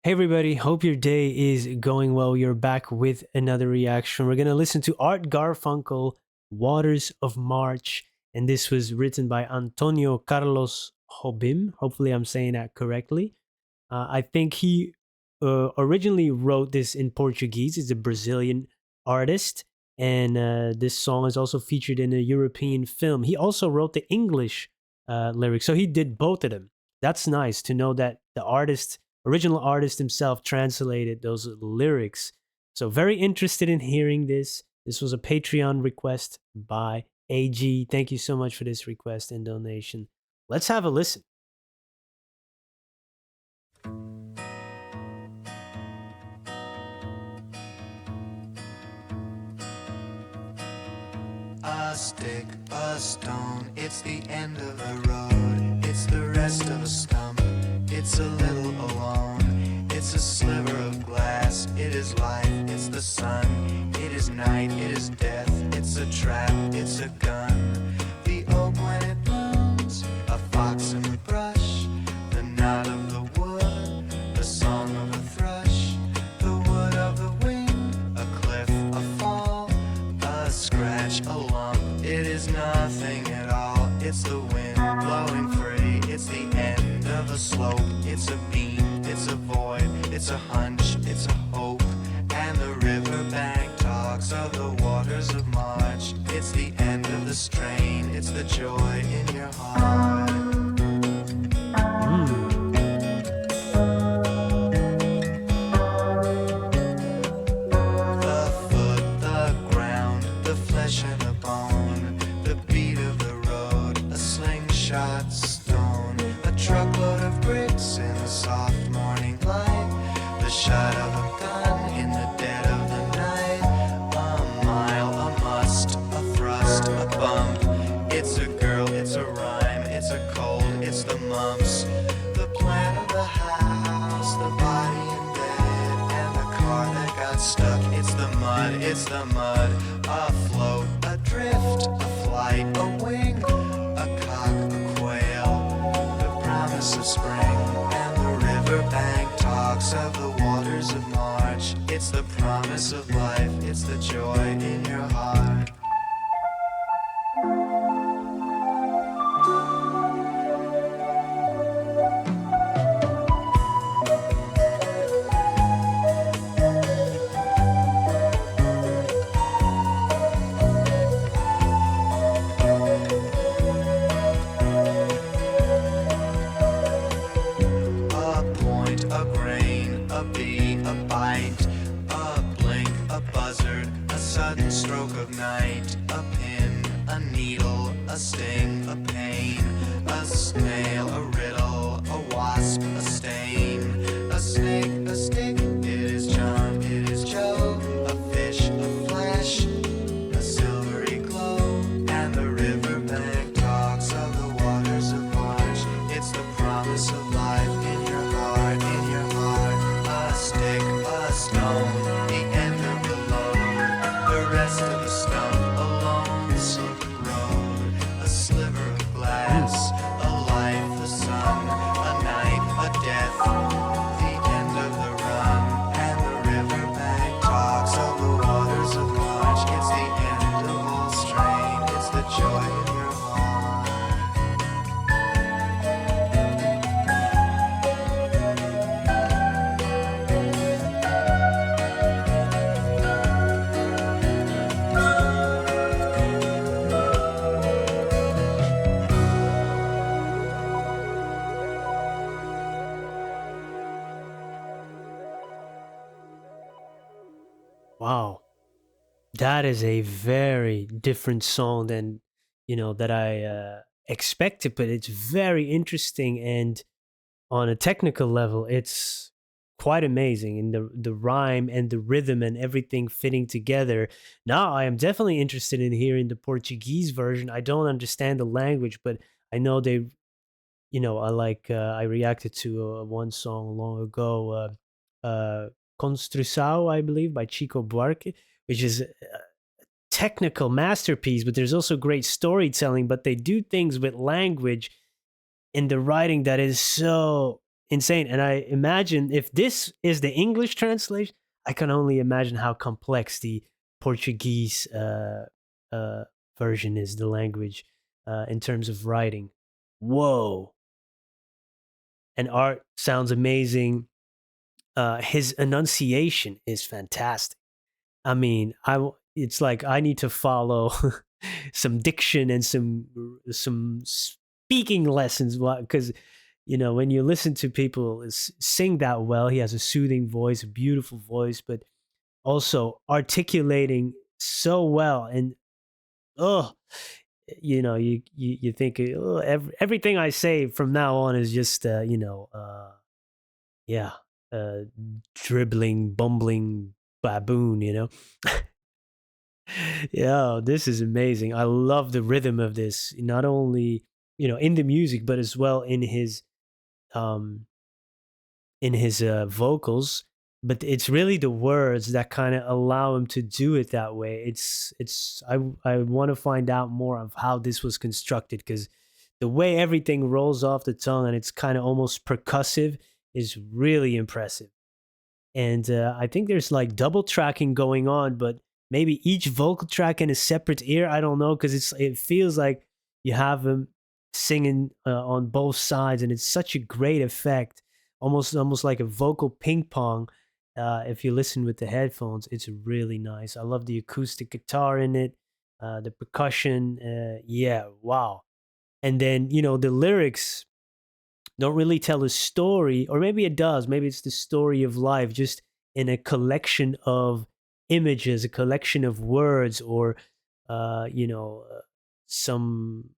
Hey everybody, hope your day is going well. You're back with another reaction. We're going to listen to Art Garfunkel, Waters of March, and this was written by Antonio Carlos Jobim. Hopefully, I'm saying that correctly. I think he originally wrote this in Portuguese. He's a Brazilian artist, and this song is also featured in a European film. He also wrote the English lyrics, so he did both of them. That's nice to know that the original artist himself, translated those lyrics. So very interested in hearing this. This was a Patreon request by AG. Thank you so much for this request and donation. Let's have a listen. A stick, a stone, it's the end of the road. It's the rest of a stump, it's a little alone. It's a sliver of glass, it is life, it's the sun. It is night, it is death, it's a trap, it's a gun. The oak when it blooms, a fox in the brush. The knot of the wood, the song of a thrush. The wood of the wind, a cliff, a fall. A scratch, a lump, it is nothing at all. It's the wind blowing free, it's the end of a slope. It's a beam, it's a void, it's a hunch, it's a hope. And the riverbank talks of the waters of March. It's the end of the strain, it's the joy in your heart. Mm. The foot, the ground, the flesh and the bone. The beat of the road, a slingshot stone. A truckload of bricks in the soft morning light. The shot of a gun in the dead of the night. A mile, a must, a thrust, a bump. It's a girl, it's a rhyme, it's a cold, it's the mumps. The plan of the house, the body in bed, and the car that got stuck. It's the mud, it's the mud. A float, adrift, a flight, a wing, a cock, a quail. The promise of spring, and the riverbank talks of the waters of March. It's the promise of life, it's the joy in your heart. A point, a grain, a bee, a bite, a blink, a buzzard, a sudden stroke of night, a pin, a needle, a sting, a pain, a snail, a riddle, a wasp, a stain, a snake, a stick. It is John, it is Joe, a fish, a flash, a silvery glow, and the riverbank talks of the waters of March. It's the promise of life in your heart, in your heart. A stick, a stone, the end of the load, the rest of the stump, a lonesome road. A sliver of glass, a life, the sun, a night, a death, the end of the run. And the riverbank talks of the waters of March. It's the end of all strain, it's the joy in your heart. Wow. That is a very different song than that I expected, but it's very interesting, and on a technical level, it's quite amazing. And the rhyme and the rhythm and everything fitting together. Now I am definitely interested in hearing the Portuguese version. I don't understand the language, but I know I reacted to one song long ago, Construção, I believe, by Chico Buarque, which is technical masterpiece, but there's also great storytelling. But they do things with language in the writing that is so insane. And I imagine if this is the English translation, I can only imagine how complex the Portuguese uh, version is, the language in terms of writing. Whoa. And art sounds amazing. His enunciation is fantastic. I mean, it's like I need to follow some diction and some speaking lessons because when you listen to people sing that well, he has a soothing voice, a beautiful voice, but also articulating so well. And oh, you think, oh, everything I say from now on is just yeah, uh, dribbling, bumbling baboon, Yeah, this is amazing. I love the rhythm of this, not only, in the music, but as well um in his vocals. But it's really the words that kind of allow him to do it that way. I want to find out more of how this was constructed, because the way everything rolls off the tongue and it's kind of almost percussive is really impressive. And I think there's like double tracking going on, but maybe each vocal track in a separate ear. I don't know, because it feels like you have them singing on both sides, and it's such a great effect, almost like a vocal ping pong. If you listen with the headphones, it's really nice. I love the acoustic guitar in it, the percussion. Yeah, wow. And then the lyrics don't really tell a story, or maybe it does. Maybe it's the story of life, just in a collection of images, a collection of words, or some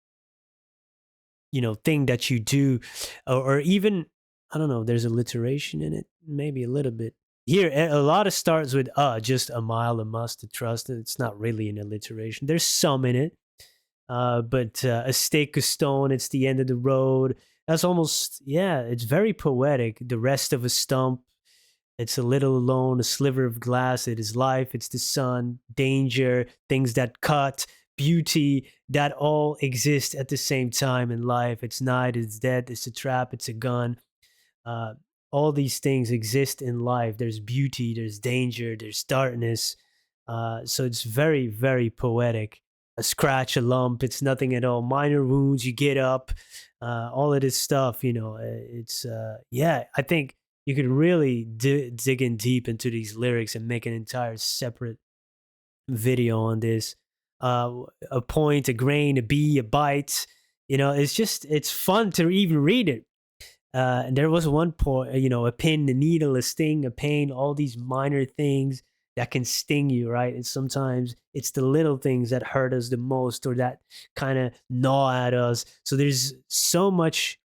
thing that you do, or even, I don't know. There's alliteration in it, maybe a little bit. Here, a lot of starts with just a mile, a must, to trust. It's not really an alliteration. There's some in it, but a stake, a stone, it's the end of the road. That's almost, yeah, it's very poetic. The rest of a stump, it's a little alone, a sliver of glass, it is life, it's the sun, danger, things that cut, beauty, that all exist at the same time in life. It's night, it's death, it's a trap, it's a gun. uh, all these things exist in life. There's beauty, there's danger, there's darkness. So it's very, very poetic. A scratch, a lump, it's nothing at all. Minor wounds, you get up. All of this stuff, it's yeah. I think you could really dig in deep into these lyrics and make an entire separate video on this. A point, a grain, a bee, a bite. It's fun to even read it. And there was one point, a pin, a needle, a sting, a pain, all these minor things that can sting you, right? And sometimes it's the little things that hurt us the most, or that kind of gnaw at us. So there's so much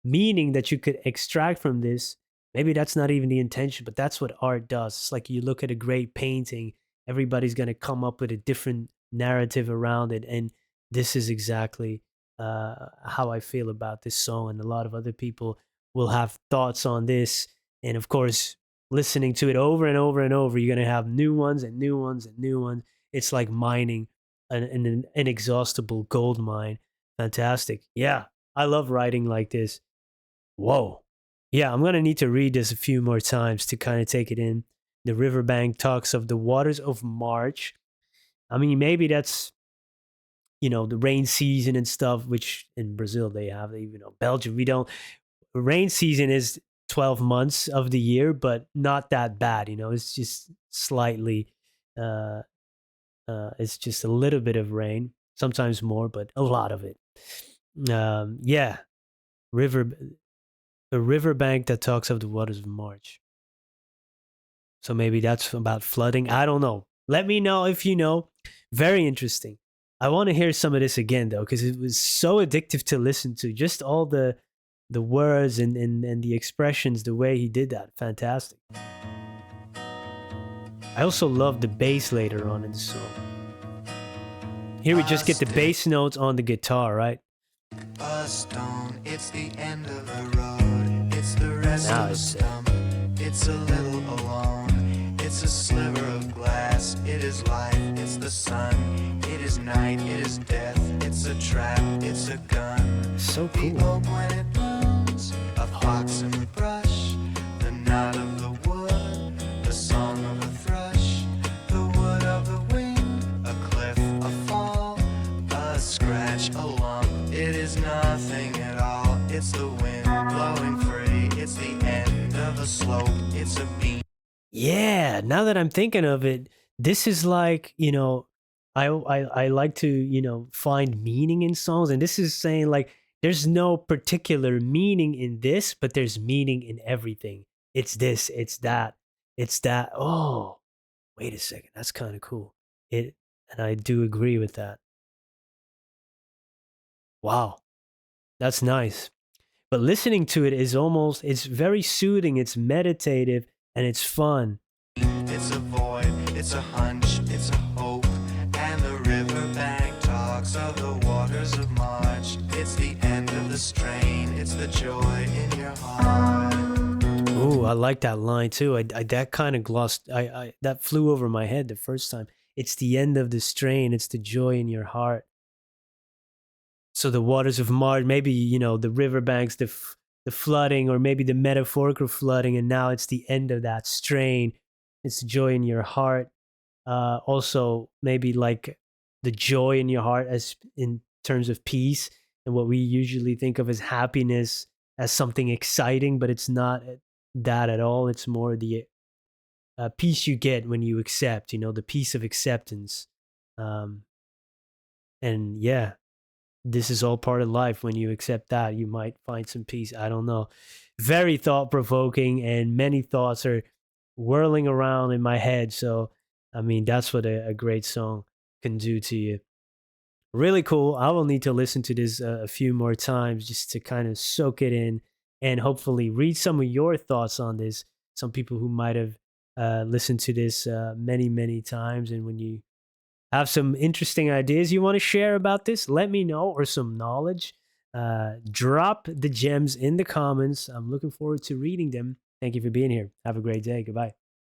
meaning that you could extract from this. Maybe that's not even the intention, but that's what art does. It's like you look at a great painting, everybody's going to come up with a different narrative around it. And this is exactly how I feel about this song. And a lot of other people will have thoughts on this. And of course, listening to it over and over and over, you're going to have new ones and new ones and new ones. It's like mining an inexhaustible gold mine. Fantastic. Yeah, I love writing like this. Whoa. Yeah, I'm going to need to read this a few more times to kind of take it in. The riverbank talks of the waters of March. I mean, maybe that's, the rain season and stuff, which in Brazil they have, Belgium, we don't. Rain season is 12 months of the year, but not that bad. It's just slightly, uh, it's just a little bit of rain, sometimes more, but a lot of it. Yeah, river, a riverbank that talks of the waters of March. So maybe that's about flooding. I don't know. Let me know if you know. Very interesting. I want to hear some of this again though, because it was so addictive to listen to. Just all the words and the expressions, the way he did that. Fantastic. I also love the bass later on in the song. Here we just get the bass notes on the guitar, right? A stone, it's the end of the road. It's the rest Now of the it's stump. It's a little alone. It's a sliver of glass. It is life. It's the sun. It is night. It is death. It's a trap. It's a gun. so The cool. oak when it blooms woods, a fox in the brush, the knot of the wood, the song of a thrush, the wood of the wind, a cliff, a fall, a scratch, a lump. It is nothing at all. It's the wind blowing free. It's the end of a slope. It's a beam. Yeah, now that I'm thinking of it, this is like, I like to, find meaning in songs, and this is saying like there's no particular meaning in this, but there's meaning in everything. It's this, it's that, it's that. Oh, wait a second, that's kind of cool. It and I do agree with that. Wow, that's nice. But listening to it is almost it's very soothing, it's meditative, and it's fun. It's a void, it's a hunch, it's a hope. And the riverbank talks of the waters of March. It's the end of the strain, it's the joy in your heart. Ooh, I like that line too. I that kind of glossed. I that flew over my head the first time. It's the end of the strain. It's the joy in your heart. So the waters of Mars, maybe the riverbanks, the flooding, or maybe the metaphorical flooding, and now it's the end of that strain. It's the joy in your heart. Also, maybe like the joy in your heart as in terms of peace, and what we usually think of as happiness as something exciting, but it's not that at all. It's more the peace you get when you accept. The peace of acceptance. Um, and yeah, this is all part of life. When you accept that, you might find some peace. I don't know. Very thought provoking, and many thoughts are whirling around in my head. So, I mean, that's what a great song can do to you. Really cool. I will need to listen to this a few more times just to kind of soak it in and hopefully read some of your thoughts on this. Some people who might have listened to this many, many times. And when you have some interesting ideas you want to share about this, let me know, or some knowledge. Drop the gems in the comments. I'm looking forward to reading them. Thank you for being here. Have a great day. Goodbye.